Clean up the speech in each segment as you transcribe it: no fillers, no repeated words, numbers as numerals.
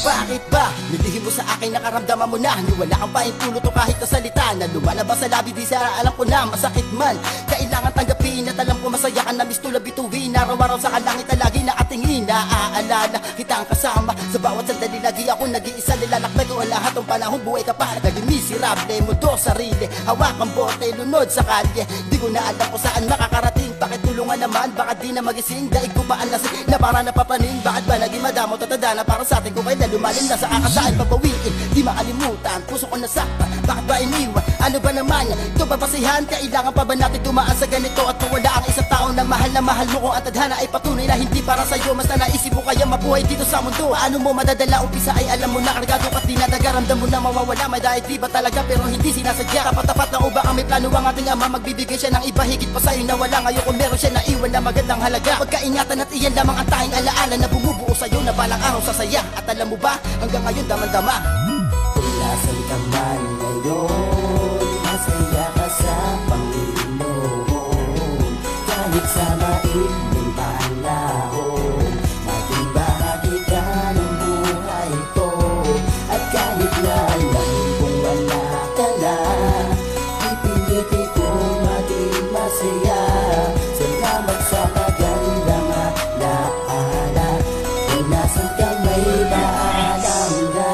Bakit ba? Nilihim mo sa akin, nakaramdaman mo na niwala kang paintulot o kahit na salita na lumalabas sa labi, di sana alam ko na masakit man. Kailangan tanggapin at alam ko masaya ka na mistula bituin. Araw-araw sa kalangit na lagi nakatingin. Naaalala kitang kasama sa bawat sandali. Lagi ako nag-iisa, nilalakbay ko ang lahat ng panahon. Buhay ka pa, naging miserable, mundo sarili. Hawak ang bote, lunod sa kalye. Di ko na alam kung saan makakarating. Bakit tulungan naman, bakit di na magising? Daig ko ba ang lasing na para napapaning? Bakit ba naging madamo tatanda na para sa atin ko kailan lumalim na sa akasaan pabawiin? Di makalimutan, puso ko nasaktan. Bakit ba iniwan? Ano ba naman yan? Ito ba basihan? Kailangan pa ba natin dumaan sa ganito? At kung wala ang isang tao na mahal mo, kung ang tadhana ay patunay na hindi para sa'yo, mas na naisip mo kaya mabuhay dito sa mundo. Paano mo madadala? Umpisa ay alam mo na kargado ka't di nadagaramdam mo na mawawala. May dahil di ba talaga pero hindi sinasadya. Tapat-tapat na uba ang may plano ang ating ama. Magbibigay siya ng iba higit pa sa'yo na wala. Ngayon kung meron siya na iwan na magandang halaga. Pagkaingatan at iyan lamang ang tanging alaala na bumubuo sa'yo na balang araw sasaya. At alam mo ba, hanggang ngayon damang-dama. Kung nasan ka man ngayon, masaya ka sa Panginoon. Kahit sa maibling panahon, maging bahagi ka ng buhay ko. At kahit na alam kung wala ka na, pipilitin ko maging masaya. Salamat sa magandang alaala. Kung nasan ka may maalam na.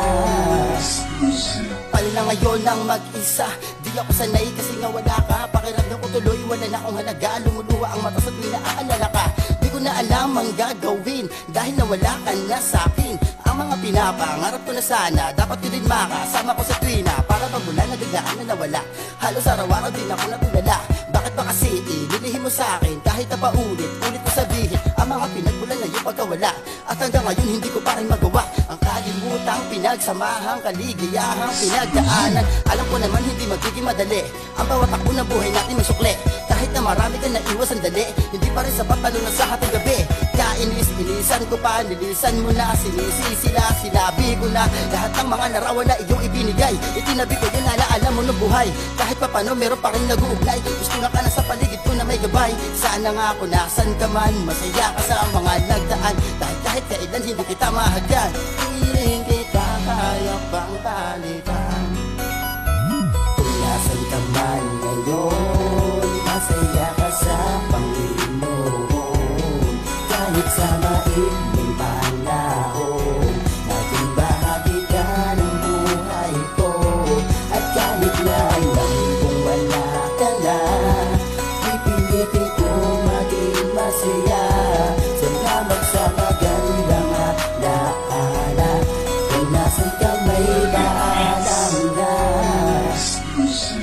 Pala na ngayon ang mag-isa. Di ako sanay kasi nga wala ka. Pakiramdam ko tuloy wala na akong halaga. Lumuluwa ang mata sa tuwing naaalala ka. Di ko na alam ang gagawin dahil nawala ka na sa'kin. Ang mga pinapangarap ko na sana dapat ko din makasama ko sa tuwina. Para bang mula na biglaan na nawala. Halos araw-araw din ako natulala. Bakit ba kasi ililihim mo sa'kin kahit na paulit-ulit ko sabihin ang mga pinagmulan na yung pagkawala. At hanggang ngayon hindi ko pa rin magawa ang kalimutang pinagsamahang kaligayahang pinagdaanan. Alam ko naman hindi magiging madali ang bawat takbo ng buhay natin may sukli. Kahit na marami ka naiwas sandali, hindi pa rin sapat lalo na sa ating gabi. Inisan ko pa, nilisan mo na, sinisisi sila, sinabi ko na lahat ng mga larawan na iyong ibinigay. Itinabi ko yun, alaala mo ng buhay. Kahit pa paano meron pa rin nag-uugnay. Gusto na ka na sa paligid ko na may gabay. Sana nga kung nasan ka man, masaya ka sa mga nagdaan. Dahil kahit kailan hindi kita mahagyan, piling kita kaya bang balikan. Kung nasan ka man ngayon, masaya ka sa Panginoon. Kahit sa maibling panahon, naging bahagi ka ng buhay ko. At kahit na alam kung wala ka na, pipilitin ko maging masaya. Salamat sa magandang alaala. Kung nasan ka may maalam na.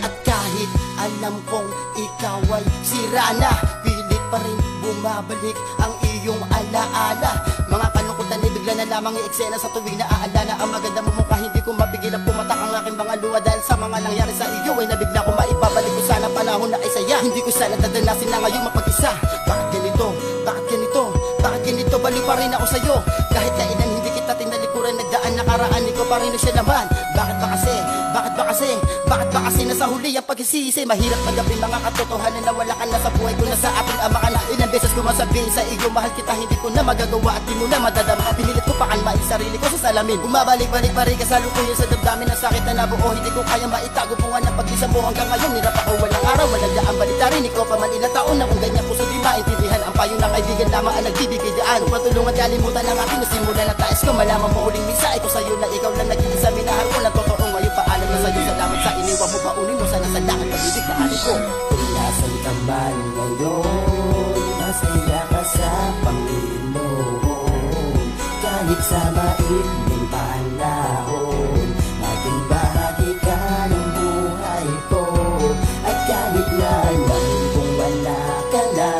At kahit alam kong ikaw ay sira na, pilit pa rin bumabalik ang iyong alaala. Mga kalungkutan ay bigla na lamang i-eksena sa tuwing naaalala ang maganda mo mukha. Hindi ko mapigil ang pumatak ang aking mga luha dahil sa mga nangyari sa iyo ay nabigla ko maibabalik ko sana panahon na ay saya. Hindi ko sana dadanasin na ngayon mapag-isa. Bakit ganito? Bakit ganito? Bakit ganito? Baliw pa rin ako sa'yo. Kahit kailan hindi kita tinalikuran, nagdaan nakaraan, ikaw pa rin na siya naman. Bakit ba kasi? Bakit ba kasi? Bakit ba kasi nasa huli ang pagsisisi? Mahirap magapin mga katotohanan na wala ka na sa buhay ko na sa ating ama ka na. Ilang beses ko masabihin sa iyo, mahal kita, hindi ko na magagawa at di mo na madadama. Pinilit ko pa kalmain sarili ko sa salamin. Bumabalik-balik pa rin ka sa lukuyan sa damdamin ng sakit na nabuo. Hindi ko kaya maitago bunga ng pag-isa mo hanggang ngayon. Nirap ako walang araw, walang daan balita rin. Ikaw pa man ilang taon na kung ganyan puso di maintindihan. Ang payo ng kaibigan lamang ang nagbibigay daan. Patulungan kalimutan ang aking nasimulan na taes ko. Malaman mo uling mensahe ko sa'yo na ikaw lang nag-iisa. Minahal ko lang totoo ngayon, paalam na sa'yo. Salamat sa iniwan mo, paunin mo sana sa lakad pag-ibig na anin ko. Kung nasan ka man ngayon, masaya ka sa Panginoon. Kahit sa maibling panahon, maging bahagi ka ng buhay ko. At kahit na alam kung wala ka na,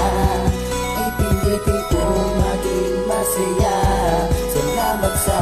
ipilitin ko maging masaya. Salamat sa